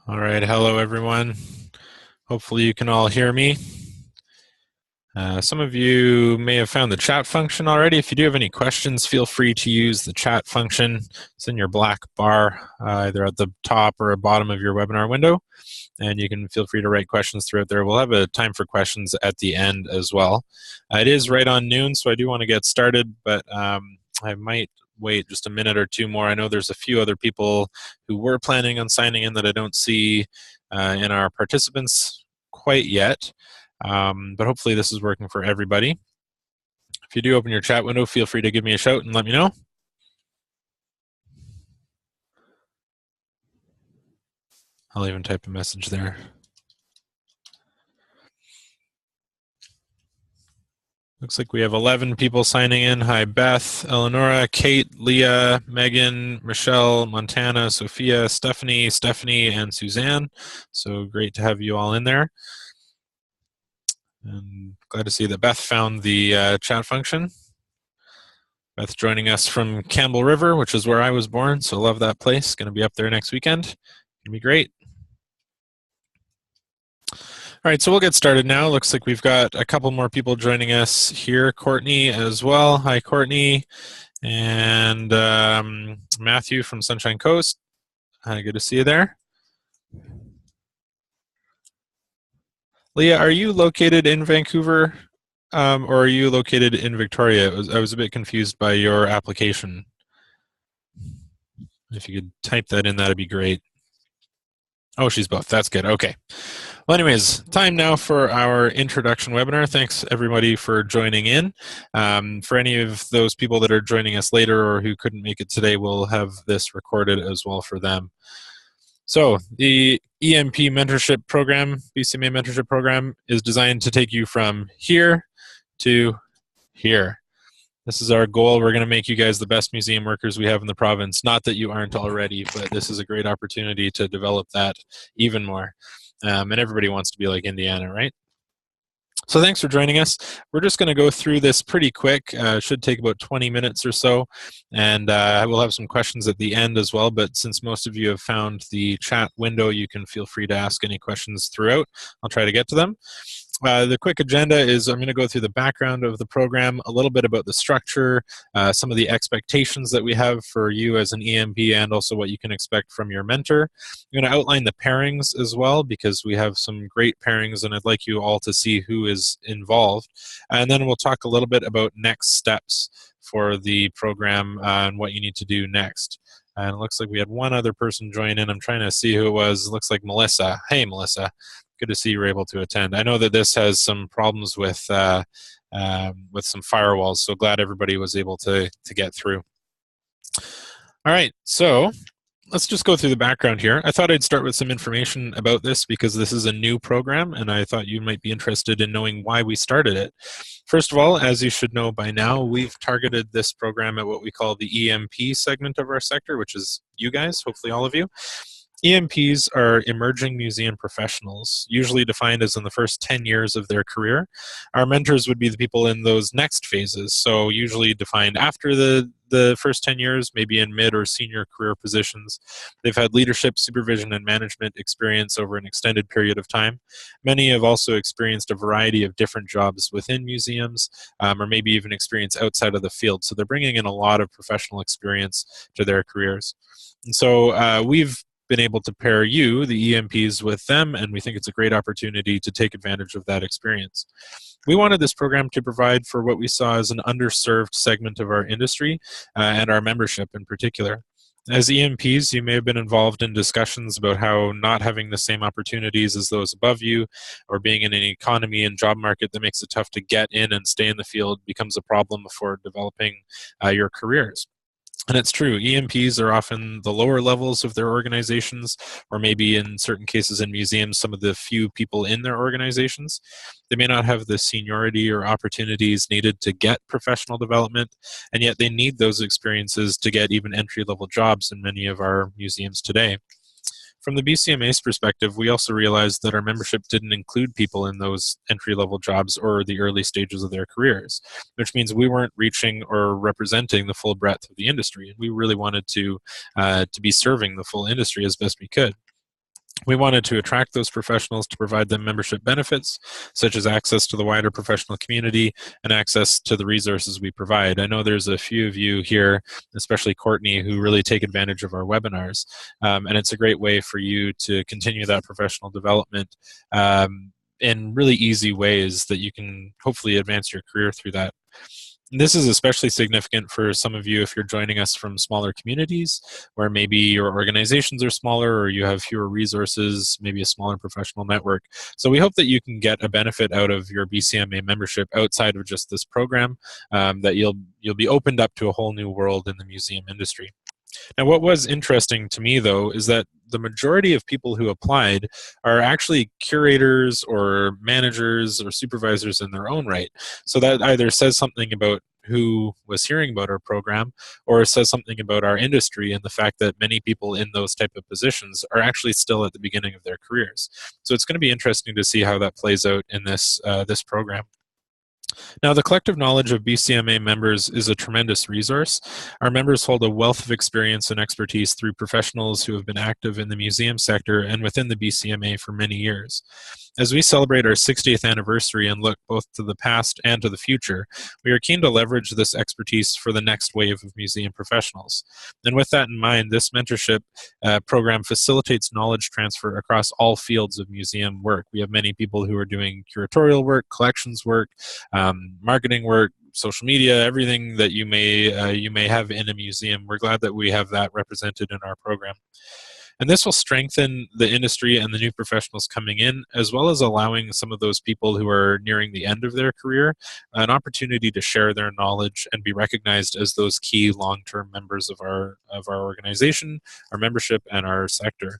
All right, hello everyone. Hopefully you can all hear me. Some of you may have found the chat function already. If you do have any questions, feel free to use the chat function. It's in your black bar, either at the top or bottom of your webinar window. And you can feel free to write questions throughout there. We'll have a time for questions at the end as well. It is right on noon, so I do want to get started, but I might wait just a minute or two more. I know there's a few other people who were planning on signing in that I don't see in our participants quite yet, but hopefully this is working for everybody. If you do open your chat window, feel free to give me a shout and let me know. I'll even type a message there. Looks like we have 11 people signing in. Hi, Beth, Eleonora, Kate, Leah, Megan, Michelle, Montana, Sophia, Stephanie, and Suzanne. So great to have you all in there. And glad to see that Beth found the chat function. Beth joining us from Campbell River, which is where I was born, so love that place. Going to be up there next weekend. Gonna be great. All right, so we'll get started now. Looks like we've got a couple more people joining us here. Courtney as well. Hi, Courtney. And Matthew from Sunshine Coast. Hi, good to see you there. Leah, are you located in Vancouver or are you located in Victoria? I was a bit confused by your application. If you could type that in, that'd be great. Oh, she's both. That's good. Okay. Well, anyways, time now for our introduction webinar. Thanks, everybody, for joining in. For any of those people that are joining us later or who couldn't make it today, we'll have this recorded as well for them. So the EMP mentorship program, BCMA mentorship program, is designed to take you from here to here. This is our goal. We're going to make you guys the best museum workers we have in the province. Not that you aren't already, but this is a great opportunity to develop that even more. And everybody wants to be like Indiana, right? So thanks for joining us. We're just going to go through this pretty quick. Should take about 20 minutes or so. And we'll have some questions at the end as well. But since most of you have found the chat window, you can feel free to ask any questions throughout. I'll try to get to them. The quick agenda is I'm going to go through the background of the program, a little bit about the structure, some of the expectations that we have for you as an EMP, and also what you can expect from your mentor. I'm going to outline the pairings as well, because we have some great pairings, and I'd like you all to see who is involved. And then we'll talk a little bit about next steps for the program and what you need to do next. And it looks like we had one other person join in. I'm trying to see who it was. It looks like Melissa. Hey, Melissa. Good to see you were able to attend. I know that this has some problems with some firewalls, so glad everybody was able to get through. All right, so let's just go through the background here. I thought I'd start with some information about this because this is a new program, and I thought you might be interested in knowing why we started it. First of all, as you should know by now, we've targeted this program at what we call the EMP segment of our sector, which is you guys, hopefully all of you. EMPs are emerging museum professionals, usually defined as in the first 10 years of their career. Our mentors would be the people in those next phases, so usually defined after the first 10 years, maybe in mid or senior career positions. They've had leadership, supervision, and management experience over an extended period of time. Many have also experienced a variety of different jobs within museums, or maybe even experience outside of the field. So they're bringing in a lot of professional experience to their careers. And so we've been able to pair you, the EMPs, with them, and we think it's a great opportunity to take advantage of that experience. We wanted this program to provide for what we saw as an underserved segment of our industry and our membership in particular. As EMPs, you may have been involved in discussions about how not having the same opportunities as those above you, or being in an economy and job market that makes it tough to get in and stay in the field, becomes a problem for developing your careers. And it's true, EMPs are often the lower levels of their organizations, or maybe in certain cases in museums, some of the few people in their organizations. They may not have the seniority or opportunities needed to get professional development, and yet they need those experiences to get even entry-level jobs in many of our museums today. From the BCMA's perspective, we also realized that our membership didn't include people in those entry-level jobs or the early stages of their careers, which means we weren't reaching or representing the full breadth of the industry. And we really wanted to be serving the full industry as best we could. We wanted to attract those professionals to provide them membership benefits, such as access to the wider professional community and access to the resources we provide. I know there's a few of you here, especially Courtney, who really take advantage of our webinars. And it's a great way for you to continue that professional development in really easy ways that you can hopefully advance your career through that. This is especially significant for some of you if you're joining us from smaller communities where maybe your organizations are smaller or you have fewer resources, maybe a smaller professional network. So we hope that you can get a benefit out of your BCMA membership outside of just this program, that you'll be opened up to a whole new world in the museum industry. Now, what was interesting to me, though, is that the majority of people who applied are actually curators or managers or supervisors in their own right. So that either says something about who was hearing about our program, or says something about our industry and the fact that many people in those type of positions are actually still at the beginning of their careers. So it's going to be interesting to see how that plays out in this program. Now, the collective knowledge of BCMA members is a tremendous resource. Our members hold a wealth of experience and expertise through professionals who have been active in the museum sector and within the BCMA for many years. As we celebrate our 60th anniversary and look both to the past and to the future, we are keen to leverage this expertise for the next wave of museum professionals. And with that in mind, this mentorship program facilitates knowledge transfer across all fields of museum work. We have many people who are doing curatorial work, collections work, marketing work, social media, everything that you may have in a museum. We're glad that we have that represented in our program. And this will strengthen the industry and the new professionals coming in, as well as allowing some of those people who are nearing the end of their career an opportunity to share their knowledge and be recognized as those key long-term members of our organization, our membership, and our sector.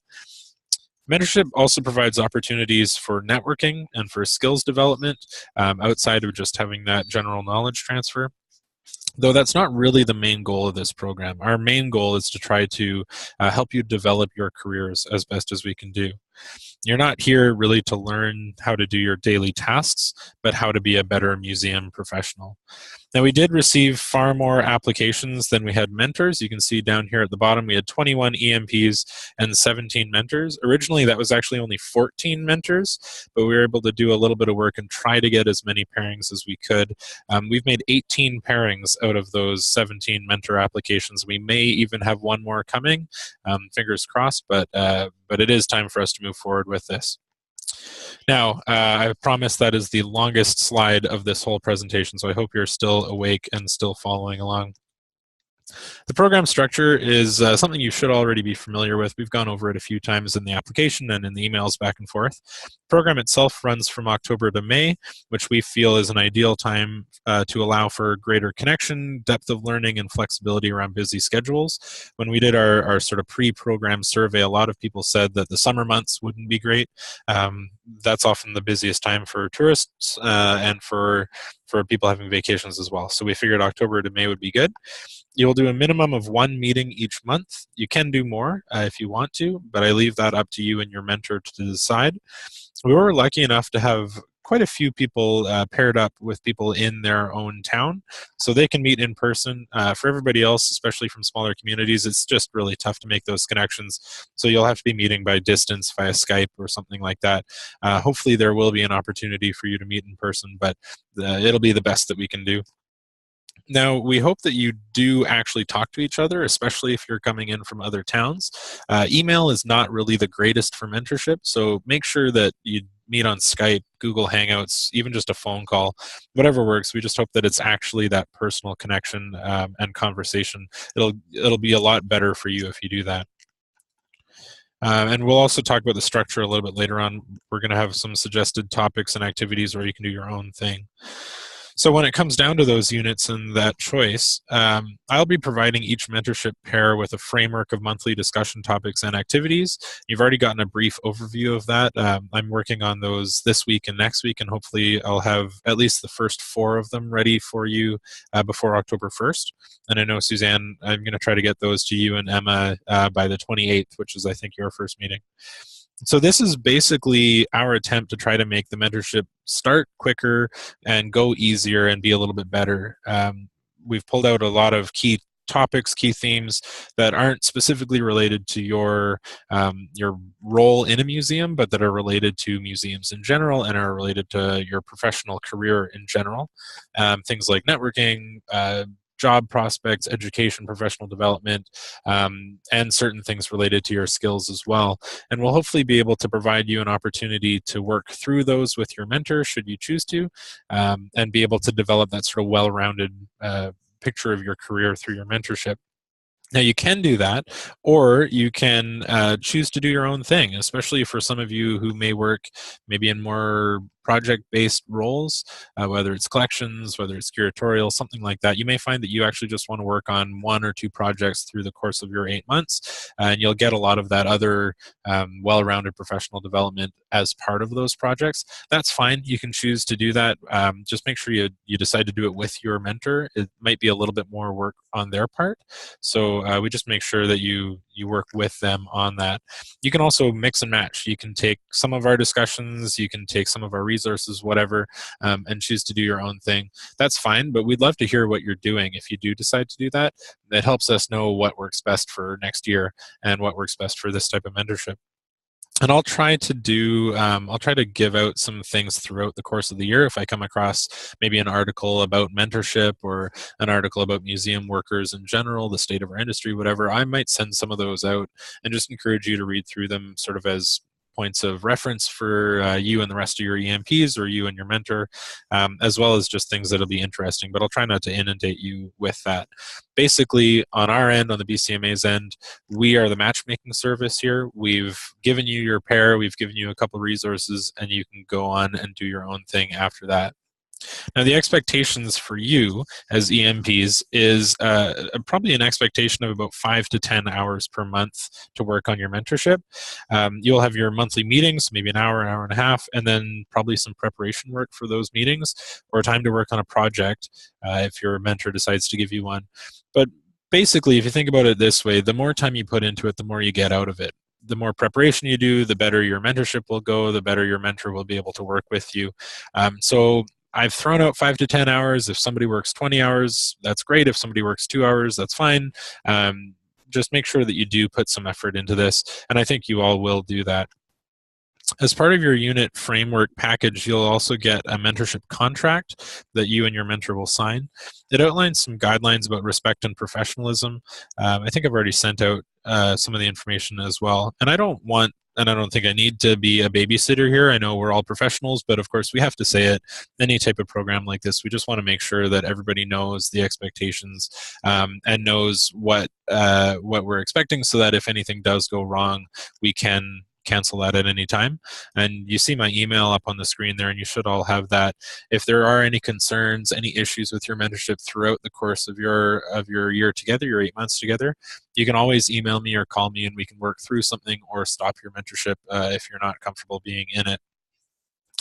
Mentorship also provides opportunities for networking and for skills development outside of just having that general knowledge transfer. Though that's not really the main goal of this program. Our main goal is to try to help you develop your careers as best as we can do. You're not here really to learn how to do your daily tasks, but how to be a better museum professional. Now, we did receive far more applications than we had mentors. You can see down here at the bottom, we had 21 EMPs and 17 mentors. Originally, that was actually only 14 mentors, but we were able to do a little bit of work and try to get as many pairings as we could. We've made 18 pairings out of those 17 mentor applications. We may even have one more coming, fingers crossed, but it is time for us to move forward with this. Now, I promise that is the longest slide of this whole presentation, so I hope you're still awake and still following along. The program structure is something you should already be familiar with. We've gone over it a few times in the application and in the emails back and forth. The program itself runs from October to May, which we feel is an ideal time to allow for greater connection, depth of learning, and flexibility around busy schedules. When we did our sort of pre-program survey, a lot of people said that the summer months wouldn't be great. That's often the busiest time for tourists and for people having vacations as well. So we figured October to May would be good. You'll do a minimum of one meeting each month. You can do more if you want to, but I leave that up to you and your mentor to decide. We were lucky enough to have quite a few people paired up with people in their own town, so they can meet in person. For everybody else, especially from smaller communities, it's just really tough to make those connections, so you'll have to be meeting by distance via Skype or something like that. Hopefully there will be an opportunity for you to meet in person, but it'll be the best that we can do. Now, we hope that you do actually talk to each other, especially if you're coming in from other towns. Email is not really the greatest for mentorship, so make sure that you meet on Skype, Google Hangouts, even just a phone call, whatever works. We just hope that it's actually that personal connection and conversation. It'll be a lot better for you if you do that. And we'll also talk about the structure a little bit later on. We're going to have some suggested topics and activities where you can do your own thing. So when it comes down to those units and that choice, I'll be providing each mentorship pair with a framework of monthly discussion topics and activities. You've already gotten a brief overview of that. I'm working on those this week and next week, and hopefully I'll have at least the first 4 of them ready for you before October 1st. And I know, Suzanne, I'm going to try to get those to you and Emma by the 28th, which is, I think, your first meeting. So this is basically our attempt to try to make the mentorship start quicker and go easier and be a little bit better. We've pulled out a lot of key topics, key themes that aren't specifically related to your role in a museum, but that are related to museums in general and are related to your professional career in general. Things like networking, job prospects, education, professional development, and certain things related to your skills as well. And we'll hopefully be able to provide you an opportunity to work through those with your mentor, should you choose to, and be able to develop that sort of well-rounded picture of your career through your mentorship. Now, you can do that, or you can choose to do your own thing, especially for some of you who may work maybe in more project-based roles, whether it's collections, whether it's curatorial, something like that. You may find that you actually just want to work on 1 or 2 projects through the course of your 8 months, and you'll get a lot of that other well-rounded professional development as part of those projects. That's fine. You can choose to do that. Just make sure you decide to do it with your mentor. It might be a little bit more work on their part, so we just make sure that you work with them on that. You can also mix and match. You can take some of our discussions, you can take some of our resources, whatever, and choose to do your own thing. That's fine, but we'd love to hear what you're doing if you do decide to do that. That helps us know what works best for next year and what works best for this type of mentorship. And I'll try to give out some things throughout the course of the year. If I come across maybe an article about mentorship or an article about museum workers in general, the state of our industry, whatever, I might send some of those out and just encourage you to read through them sort of as points of reference for you and the rest of your EMPs, or you and your mentor, as well as just things that'll be interesting. But I'll try not to inundate you with that. Basically, on our end, on the BCMA's end, we are the matchmaking service here. We've given you your pair, we've given you a couple resources, and you can go on and do your own thing after that. Now, the expectations for you as EMPs is probably an expectation of about 5 to 10 hours per month to work on your mentorship. You'll have your monthly meetings, maybe an hour and a half, and then probably some preparation work for those meetings, or time to work on a project if your mentor decides to give you one. But basically, if you think about it this way, the more time you put into it, the more you get out of it. The more preparation you do, the better your mentorship will go, the better your mentor will be able to work with you. So I've thrown out 5 to 10 hours. If somebody works 20 hours, that's great. If somebody works 2 hours, that's fine. Just make sure that you do put some effort into this, and I think you all will do that. As part of your unit framework package, you'll also get a mentorship contract that you and your mentor will sign. It outlines some guidelines about respect and professionalism. I think I've already sent out some of the information as well. And I don't think I need to be a babysitter here. I know we're all professionals, but of course we have to say it. Any type of program like this, we just want to make sure that everybody knows the expectations and knows what we're expecting, so that if anything does go wrong, we can cancel that at any time. And you see my email up on the screen there, and you should all have that. If there are any concerns, any issues with your mentorship throughout the course of your year together, your 8 months together, you can always email me or call me, and we can work through something or stop your mentorship if you're not comfortable being in it.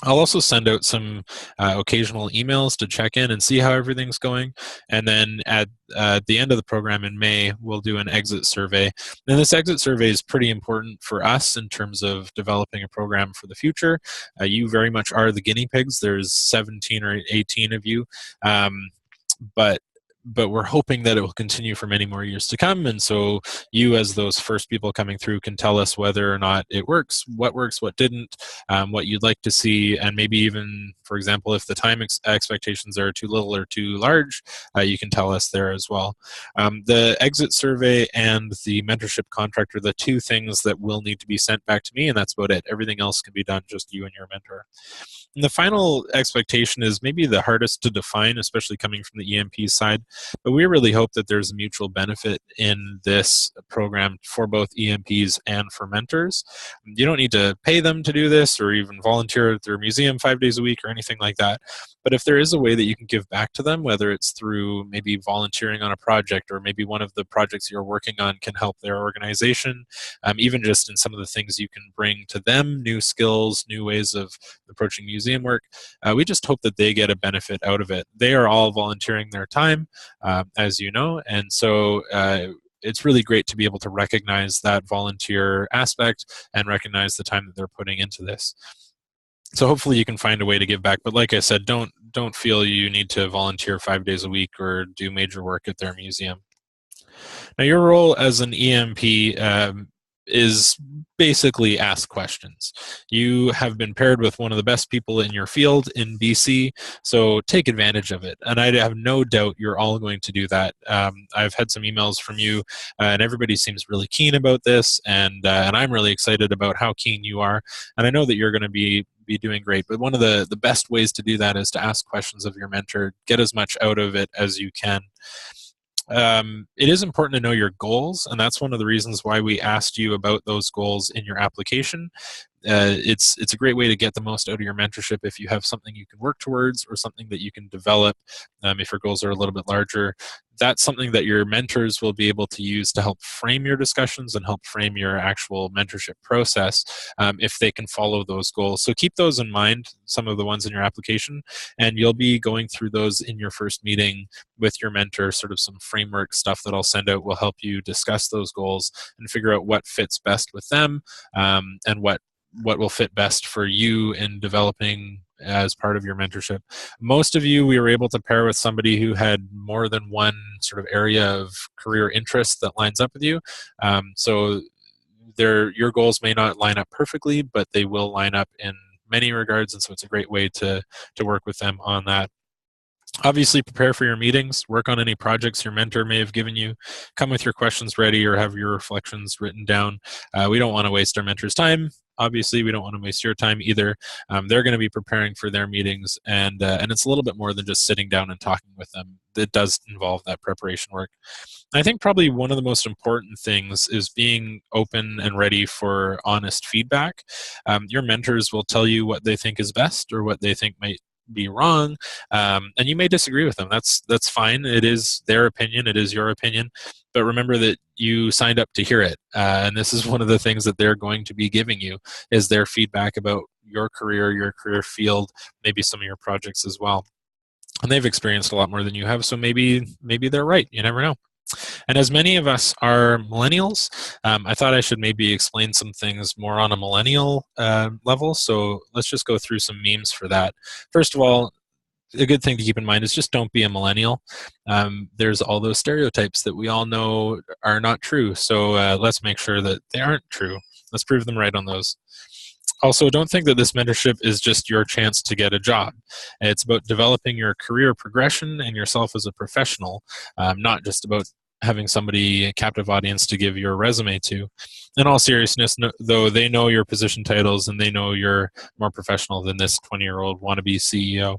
I'll also send out some occasional emails to check in and see how everything's going. And then at the end of the program in May, we'll do an exit survey. And this exit survey is pretty important for us in terms of developing a program for the future. You very much are the guinea pigs. There's 17 or 18 of you. But we're hoping that it will continue for many more years to come. And so you, as those first people coming through, can tell us whether or not it works, what didn't, what you'd like to see, and maybe even, for example, if the time expectations are too little or too large, you can tell us there as well. The exit survey and the mentorship contract are the 2 things that will need to be sent back to me, and that's about it. Everything else can be done just you and your mentor. And the final expectation is maybe the hardest to define, especially coming from the EMP side, but we really hope that there's a mutual benefit in this program for both EMPs and for mentors. You don't need to pay them to do this or even volunteer at their museum 5 days a week or anything like that. But if there is a way that you can give back to them, whether it's through maybe volunteering on a project, or maybe one of the projects you're working on can help their organization, even just in some of the things you can bring to them, new skills, new ways of approaching museum work, we just hope that they get a benefit out of it. They are all volunteering their time, as you know, and so it's really great to be able to recognize that volunteer aspect and recognize the time that they're putting into this. So hopefully you can find a way to give back. But like I said, don't feel you need to volunteer 5 days a week or do major work at their museum. Now, your role as an EMP is basically ask questions. You have been paired with one of the best people in your field in BC, so take advantage of it. And I have no doubt you're all going to do that. I've had some emails from you, and everybody seems really keen about this, and I'm really excited about how keen you are. And I know that you're going to be doing great. But one of the best ways to do that is to ask questions of your mentor, get as much out of it as you can. It is important to know your goals, and that's one of the reasons why we asked you about those goals in your application. It's a great way to get the most out of your mentorship if you have something you can work towards or something that you can develop. If your goals are a little bit larger, that's something that your mentors will be able to use to help frame your discussions and help frame your actual mentorship process, if they can follow those goals. So keep those in mind, some of the ones in your application, and you'll be going through those in your first meeting with your mentor. Sort of some framework stuff that I'll send out will help you discuss those goals and figure out what fits best with them, and what will fit best for you in developing as part of your mentorship. Most of you, we were able to pair with somebody who had more than one sort of area of career interest that lines up with you. So your goals may not line up perfectly, but they will line up in many regards, and so it's a great way to work with them on that. Obviously, prepare for your meetings, work on any projects your mentor may have given you, come with your questions ready or have your reflections written down. We don't want to waste our mentor's time. Obviously, we don't want to waste your time either. They're going to be preparing for their meetings, and it's a little bit more than just sitting down and talking with them. It does involve that preparation work. I think probably one of the most important things is being open and ready for honest feedback. Your mentors will tell you what they think is best or what they think might be wrong, and you may disagree with them. That's fine. It is their opinion. It is your opinion. But remember that you signed up to hear it, and this is one of the things that they're going to be giving you is their feedback about your career field, maybe some of your projects as well. And they've experienced a lot more than you have, so maybe they're right. You never know. And as many of us are millennials, I thought I should maybe explain some things more on a millennial level. So let's just go through some memes for that. First of all, a good thing to keep in mind is just don't be a millennial. There's all those stereotypes that we all know are not true. So let's make sure that they aren't true. Let's prove them right on those. Also, don't think that this mentorship is just your chance to get a job. It's about developing your career progression and yourself as a professional, not just about having somebody, a captive audience to give your resume to. In all seriousness, though, they know your position titles and they know you're more professional than this 20-year-old wannabe CEO.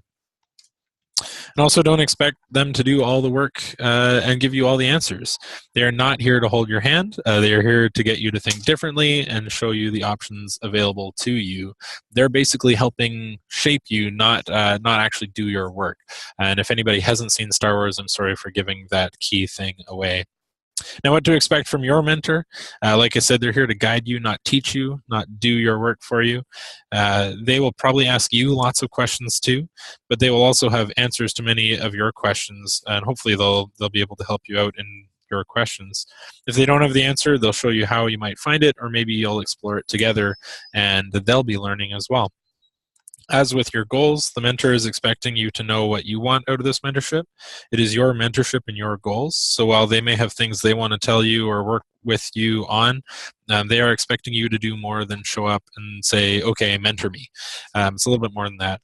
And also, don't expect them to do all the work and give you all the answers. They are not here to hold your hand. They are here to get you to think differently and show you the options available to you. They're basically helping shape you, not actually do your work. And if anybody hasn't seen Star Wars, I'm sorry for giving that key thing away. Now, what to expect from your mentor? Like I said, they're here to guide you, not teach you, not do your work for you. They will probably ask you lots of questions too, but they will also have answers to many of your questions, and hopefully they'll be able to help you out in your questions. If they don't have the answer, they'll show you how you might find it, or maybe you'll explore it together, and they'll be learning as well. As with your goals, the mentor is expecting you to know what you want out of this mentorship. It is your mentorship and your goals. So while they may have things they want to tell you or work with you on, they are expecting you to do more than show up and say, okay, mentor me. It's a little bit more than that.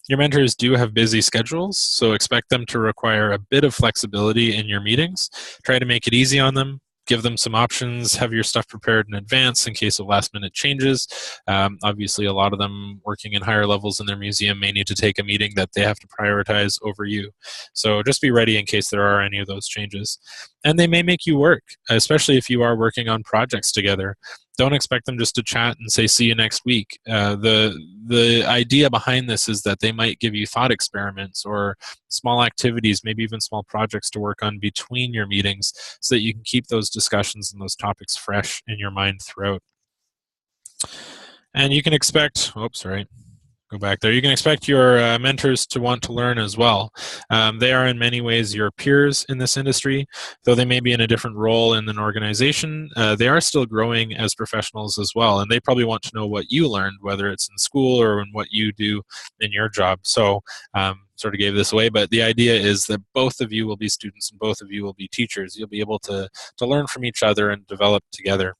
Your mentors do have busy schedules, so expect them to require a bit of flexibility in your meetings. Try to make it easy on them. Give them some options, have your stuff prepared in advance in case of last minute changes. Obviously, a lot of them working in higher levels in their museum may need to take a meeting that they have to prioritize over you. So just be ready in case there are any of those changes. And they may make you work, especially if you are working on projects together. Don't expect them just to chat and say, see you next week. The idea behind this is that they might give you thought experiments or small activities, maybe even small projects to work on between your meetings so that you can keep those discussions and those topics fresh in your mind throughout. And you can expect, go back there. You can expect your mentors to want to learn as well. They are in many ways your peers in this industry. Though they may be in a different role in an organization, they are still growing as professionals as well. And they probably want to know what you learned, whether it's in school or in what you do in your job. So sort of gave this away, but the idea is that both of you will be students and both of you will be teachers. You'll be able to learn from each other and develop together.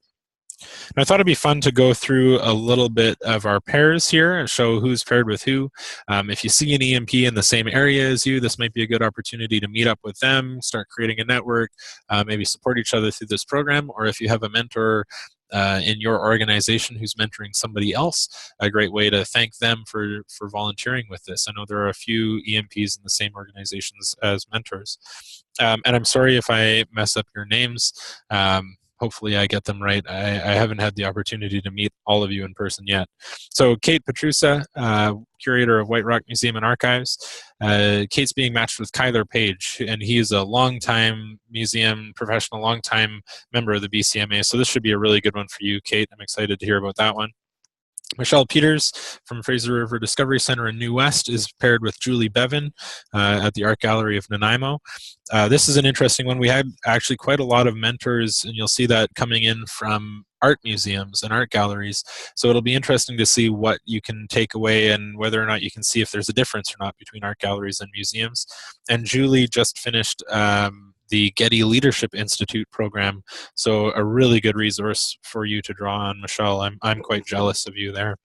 And I thought it'd be fun to go through a little bit of our pairs here and show who's paired with who. If you see an EMP in the same area as you, this might be a good opportunity to meet up with them, start creating a network, maybe support each other through this program, or if you have a mentor in your organization who's mentoring somebody else, a great way to thank them for volunteering with this. I know there are a few EMPs in the same organizations as mentors. And I'm sorry if I mess up your names. Hopefully I get them right. I haven't had the opportunity to meet all of you in person yet. So Kate Petrusa, curator of White Rock Museum and Archives. Kate's being matched with Kyler Page, and he's a longtime museum professional, longtime member of the BCMA. So this should be a really good one for you, Kate. I'm excited to hear about that one. Michelle Peters from Fraser River Discovery Center in New West is paired with Julie Bevan at the Art Gallery of Nanaimo. This is an interesting one. We had actually quite a lot of mentors, and you'll see that coming in from art museums and art galleries. So it'll be interesting to see what you can take away and whether or not you can see if there's a difference or not between art galleries and museums. And Julie just finished the Getty Leadership Institute program. So a really good resource for you to draw on, Michelle. I'm quite jealous of you there.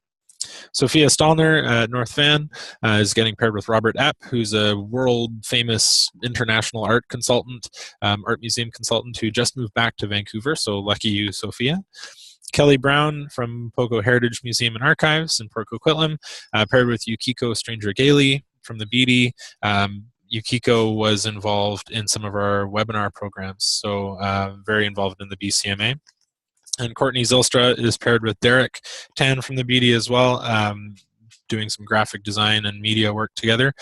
Sophia Stallner at North Van is getting paired with Robert Epp, who's a world-famous international art consultant, art museum consultant who just moved back to Vancouver, so lucky you, Sophia. Kelly Brown from Poco Heritage Museum and Archives in Port Coquitlam, paired with Yukiko Stranger-Gailey from the BD. Yukiko was involved in some of our webinar programs, so very involved in the BCMA. And Courtney Zylstra is paired with Derek Tan from the BD as well, doing some graphic design and media work together.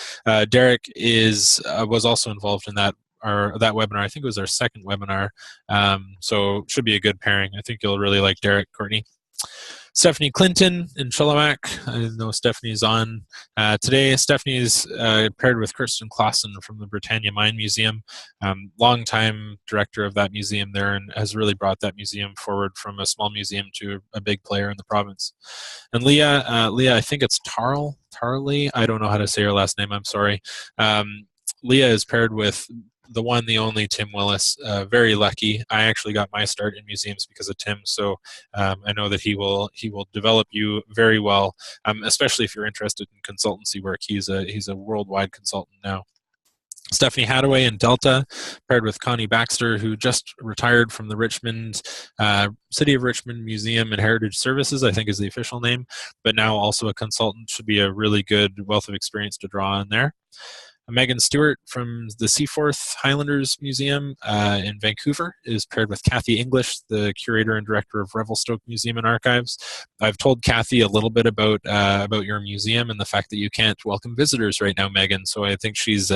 Derek was also involved in that webinar. I think it was our second webinar, so should be a good pairing. I think you'll really like Derek, Courtney. Stephanie Clinton in Chilliwack. I know Stephanie's on today. Stephanie is paired with Kirsten Clausen from the Britannia Mine Museum, longtime director of that museum there, and has really brought that museum forward from a small museum to a big player in the province. And Leah, I think it's Tarley. I don't know how to say her last name. I'm sorry. Leah is paired with the one, the only Tim Willis. Very lucky. I actually got my start in museums because of Tim, so I know that he will develop you very well, especially if you're interested in consultancy work. He's a worldwide consultant now. Stephanie Hadaway in Delta, paired with Connie Baxter, who just retired from the City of Richmond Museum and Heritage Services, I think is the official name, but now also a consultant. Should be a really good wealth of experience to draw on there. Megan Stewart from the Seaforth Highlanders Museum in Vancouver is paired with Kathy English, the curator and director of Revelstoke Museum and Archives. I've told Kathy a little bit about your museum and the fact that you can't welcome visitors right now, Megan. So I think she's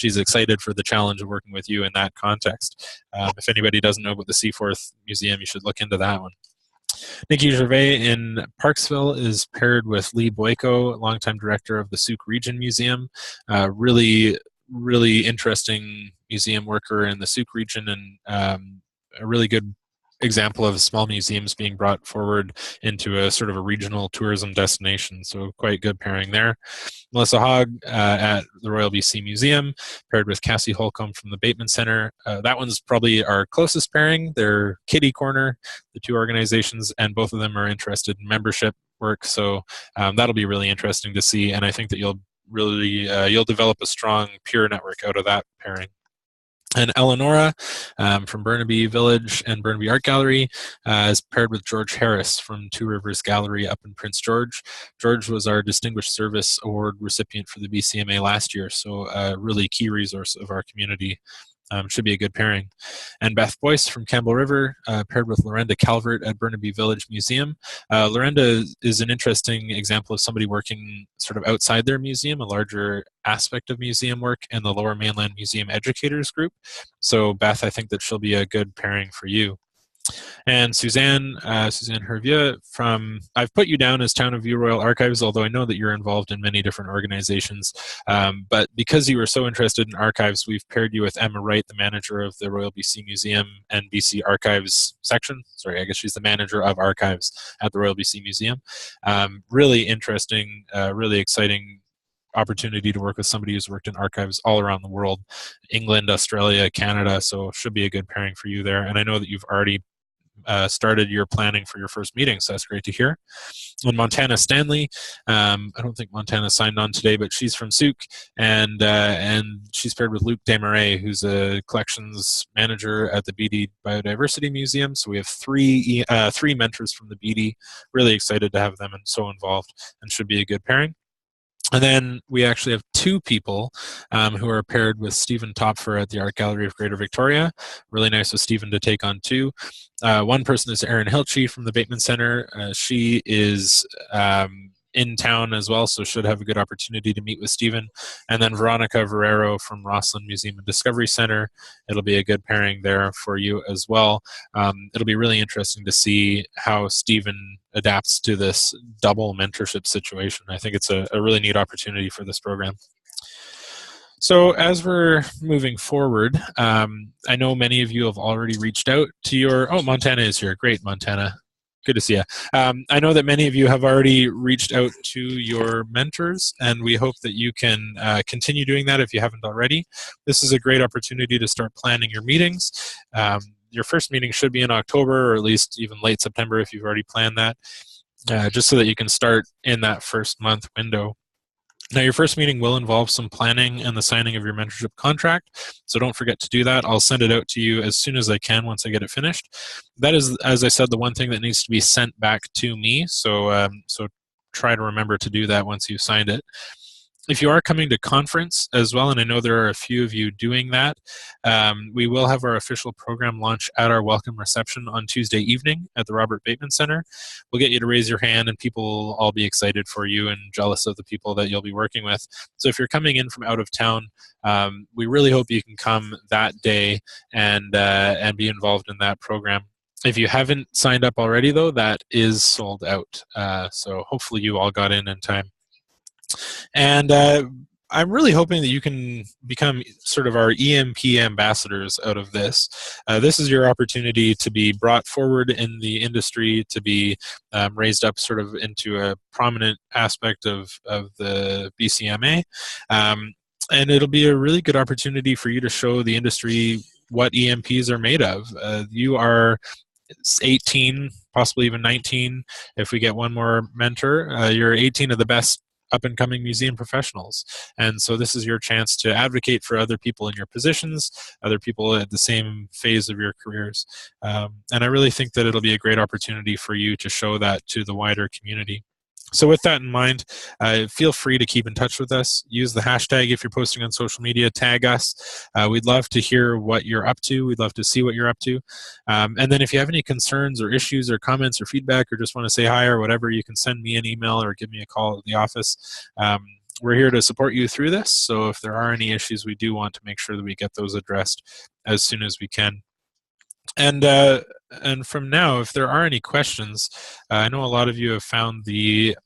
excited for the challenge of working with you in that context. If anybody doesn't know about the Seaforth Museum, you should look into that one. Nikki Gervais in Parksville is paired with Lee Boyko, longtime director of the Souk Region Museum. Really interesting museum worker in the Souk region, and a really good example of small museums being brought forward into a sort of a regional tourism destination. So quite good pairing there. Melissa Hogg at the Royal BC Museum, paired with Cassie Holcomb from the Bateman Center. That one's probably our closest pairing. They're kitty corner, the two organizations, and both of them are interested in membership work. So that'll be really interesting to see, and I think that you'll develop a strong peer network out of that pairing. And Eleonora from Burnaby Village and Burnaby Art Gallery is paired with George Harris from Two Rivers Gallery up in Prince George. George was our Distinguished Service Award recipient for the BCMA last year, so a really key resource of our community. Should be a good pairing. And Beth Boyce from Campbell River, paired with Lorenda Calvert at Burnaby Village Museum. Lorenda is an interesting example of somebody working sort of outside their museum, a larger aspect of museum work in the Lower Mainland Museum Educators Group. So Beth, I think that she'll be a good pairing for you. And Suzanne Hervieux I've put you down as Town of View Royal Archives, although I know that you're involved in many different organizations. But because you were so interested in archives, we've paired you with Emma Wright, the manager of the Royal BC Museum and BC Archives section. Sorry, I guess she's the manager of archives at the Royal BC Museum. Really interesting, really exciting opportunity to work with somebody who's worked in archives all around the world, England, Australia, Canada, so should be a good pairing for you there. And I know that you've already started your planning for your first meeting, so that's great to hear. And Montana Stanley, I don't think Montana signed on today, but she's from Souk, and she's paired with Luc Desmarais, who's a collections manager at the BD Biodiversity Museum. So we have three mentors from the BD. Really excited to have them and so involved, and should be a good pairing. And then we actually have two people who are paired with Stephen Topfer at the Art Gallery of Greater Victoria. Really nice with Stephen to take on two. One person is Erin Hilchey from the Bateman Center. She is in town as well, so should have a good opportunity to meet with Stephen. And then Veronica Varero from Roslin Museum and Discovery Center. It'll be a good pairing there for you as well. It'll be really interesting to see how Stephen adapts to this double mentorship situation. I think it's a really neat opportunity for this program. So as we're moving forward, I know many of you have already reached out to your, oh, Montana is here. Great, Montana. Good to see you. I know that many of you have already reached out to your mentors, and we hope that you can continue doing that if you haven't already. This is a great opportunity to start planning your meetings. Your first meeting should be in October, or at least even late September if you've already planned that, just so that you can start in that first month window. Now, your first meeting will involve some planning and the signing of your mentorship contract, so don't forget to do that. I'll send it out to you as soon as I can once I get it finished. That is, as I said, the one thing that needs to be sent back to me, so try to remember to do that once you've signed it. If you are coming to conference as well, and I know there are a few of you doing that, we will have our official program launch at our welcome reception on Tuesday evening at the Robert Bateman Center. We'll get you to raise your hand, and people will all be excited for you and jealous of the people that you'll be working with. So if you're coming in from out of town, we really hope you can come that day and be involved in that program. If you haven't signed up already, though, that is sold out. So hopefully you all got in time. And I'm really hoping that you can become sort of our EMP ambassadors out of this. This is your opportunity to be brought forward in the industry, to be raised up sort of into a prominent aspect of the BCMA. And it'll be a really good opportunity for you to show the industry what EMPs are made of. You are 18, possibly even 19, if we get one more mentor. You're 18 of the best up-and-coming museum professionals, and so this is your chance to advocate for other people in your positions, other people at the same phase of your careers, and I really think that it'll be a great opportunity for you to show that to the wider community. So with that in mind, feel free to keep in touch with us. Use the hashtag if you're posting on social media, tag us. We'd love to hear what you're up to. We'd love to see what you're up to. And then if you have any concerns or issues or comments or feedback or just want to say hi or whatever, you can send me an email or give me a call at the office. We're here to support you through this. So if there are any issues, we do want to make sure that we get those addressed as soon as we can. And from now, if there are any questions, I know a lot of you have found the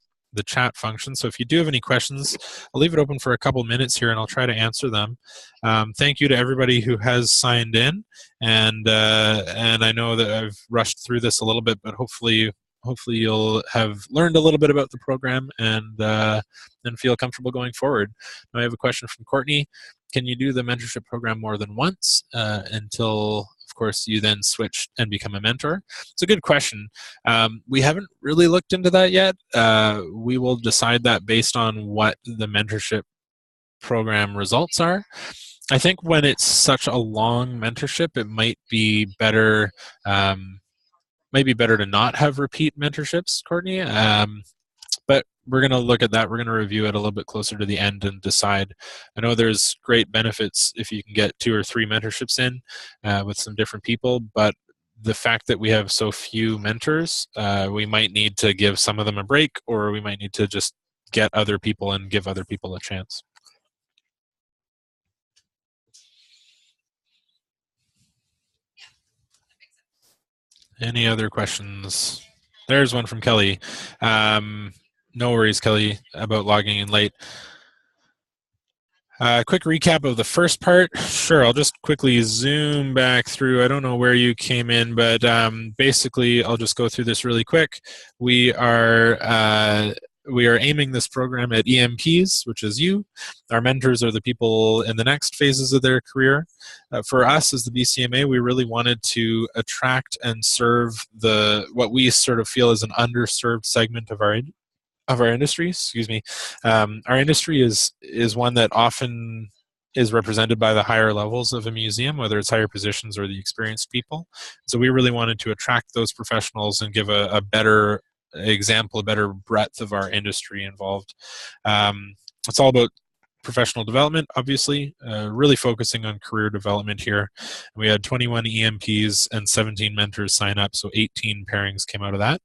chat function. So if you do have any questions, I'll leave it open for a couple minutes here, and I'll try to answer them. Thank you to everybody who has signed in, and I know that I've rushed through this a little bit, but hopefully you'll have learned a little bit about the program and feel comfortable going forward. Now I have a question from Courtney. Can you do the mentorship program more than once until, of course, you then switch and become a mentor? It's a good question. We haven't really looked into that yet. We will decide that based on what the mentorship program results are. I think when it's such a long mentorship, it might be better to not have repeat mentorships, Courtney. But we're going to look at that. We're going to review it a little bit closer to the end and decide. I know there's great benefits if you can get 2 or 3 mentorships in with some different people, but the fact that we have so few mentors, we might need to give some of them a break, or we might need to just get other people and give other people a chance. Any other questions? There's one from Kelly. No worries, Kelly, about logging in late. Quick recap of the first part. Sure, I'll just quickly zoom back through. I don't know where you came in, but basically I'll just go through this really quick. We are we are aiming this program at EMPs, which is you. Our mentors are the people in the next phases of their career. For us as the BCMA, we really wanted to attract and serve what we sort of feel is an underserved segment of our industry. Excuse me. Our industry is one that often is represented by the higher levels of a museum, whether it's higher positions or the experienced people. So we really wanted to attract those professionals and give a better example, a better breadth of our industry involved. It's all about professional development, obviously, really focusing on career development here. We had 21 EMPs and 17 mentors sign up, so 18 pairings came out of that.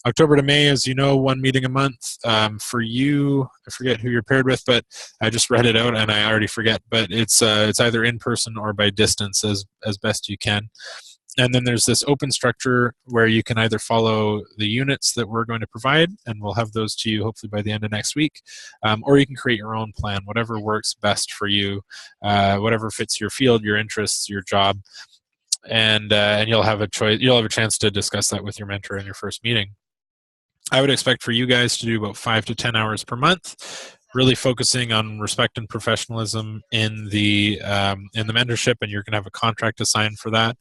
October to May, as you know, one meeting a month. For you, I forget who you're paired with, but I just read it out and I already forget. But it's either in person or by distance as best you can. And then there's this open structure where you can either follow the units that we're going to provide, and we'll have those to you hopefully by the end of next week, or you can create your own plan, whatever works best for you, whatever fits your field, your interests, your job, and you'll have a choice. You'll have a chance to discuss that with your mentor in your first meeting. I would expect for you guys to do about 5 to 10 hours per month, really focusing on respect and professionalism in the mentorship, and you're going to have a contract to sign for that.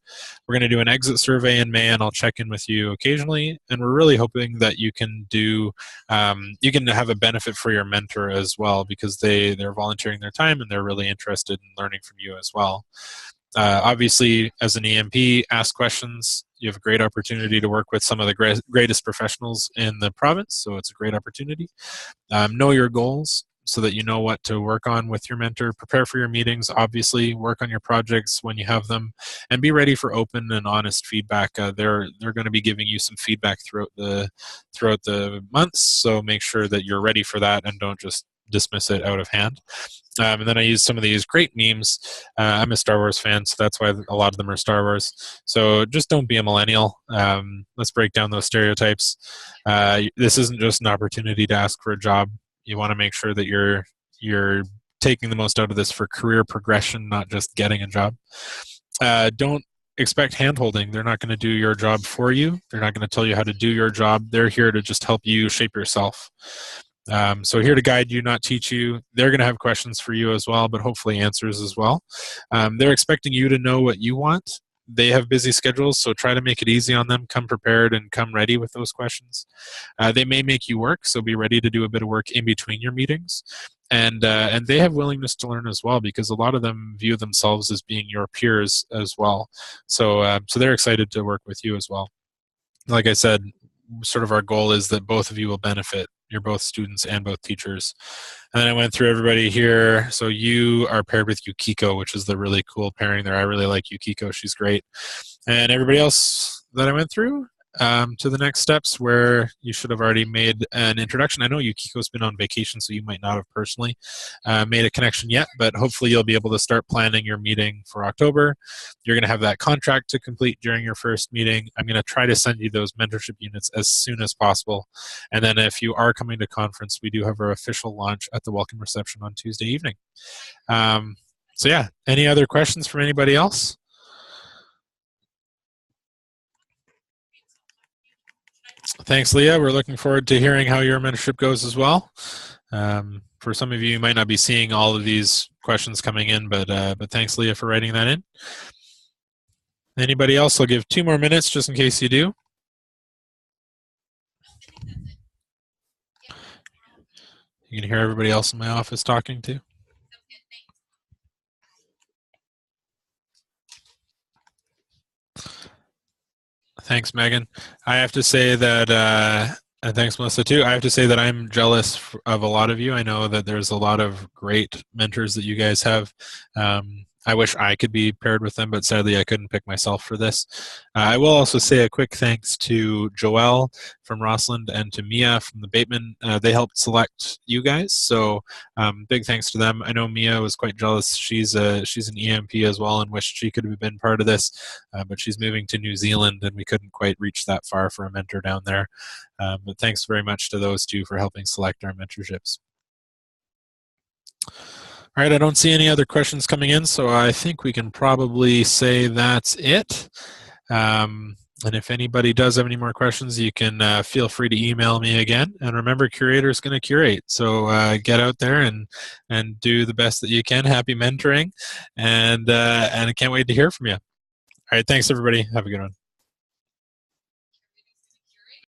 We're going to do an exit survey in May, and I'll check in with you occasionally. And we're really hoping that you can you can have a benefit for your mentor as well, because they're volunteering their time and they're really interested in learning from you as well. Obviously, as an EMP, ask questions. You have a great opportunity to work with some of the greatest professionals in the province, so it's a great opportunity. Know your goals so that you know what to work on with your mentor. Prepare for your meetings, obviously. Work on your projects when you have them, and be ready for open and honest feedback. They're going to be giving you some feedback throughout the months, so make sure that you're ready for that and don't just dismiss it out of hand. And then I use some of these great memes. I'm a Star Wars fan, so that's why a lot of them are Star Wars. So just don't be a millennial. Let's break down those stereotypes. This isn't just an opportunity to ask for a job. You want to make sure that you're taking the most out of this for career progression, not just getting a job. Don't expect hand-holding. They're not going to do your job for you. They're not going to tell you how to do your job. They're here to just help you shape yourself. So here to guide you, not teach you. They're going to have questions for you as well, but hopefully answers as well. They're expecting you to know what you want. They have busy schedules, so try to make it easy on them. Come prepared and come ready with those questions. They may make you work, so be ready to do a bit of work in between your meetings. And they have willingness to learn as well, because a lot of them view themselves as being your peers as well. So they're excited to work with you as well. Like I said, sort of our goal is that both of you will benefit. You're both students and both teachers. And then I went through everybody here. So you are paired with Yukiko, which is the really cool pairing there. I really like Yukiko. She's great. And everybody else that I went through, to the next steps, where you should have already made an introduction. I know Yukiko's been on vacation, so you might not have personally made a connection yet, but hopefully you'll be able to start planning your meeting for October. You're going to have that contract to complete during your first meeting. I'm going to try to send you those mentorship units as soon as possible. And then if you are coming to conference, we do have our official launch at the welcome reception on Tuesday evening. So yeah, any other questions from anybody else? Thanks, Leah. We're looking forward to hearing how your mentorship goes as well. For some of you, you might not be seeing all of these questions coming in, but thanks, Leah, for writing that in. Anybody else? I'll give 2 more minutes just in case you do. You can hear everybody else in my office talking too. Thanks, Megan. I have to say that, and thanks, Melissa, too. I have to say that I'm jealous of a lot of you. I know that there's a lot of great mentors that you guys have. I wish I could be paired with them, but sadly I couldn't pick myself for this. I will also say a quick thanks to Joelle from Rossland and to Mia from the Bateman. They helped select you guys, so big thanks to them. I know Mia was quite jealous. She's an EMP as well and wished she could have been part of this, but she's moving to New Zealand and we couldn't quite reach that far for a mentor down there. But thanks very much to those two for helping select our mentorships. All right, I don't see any other questions coming in, so I think we can probably say that's it. And if anybody does have any more questions, you can feel free to email me again. And remember, curator is going to curate. So get out there and do the best that you can. Happy mentoring, and I can't wait to hear from you. All right, thanks everybody. Have a good one.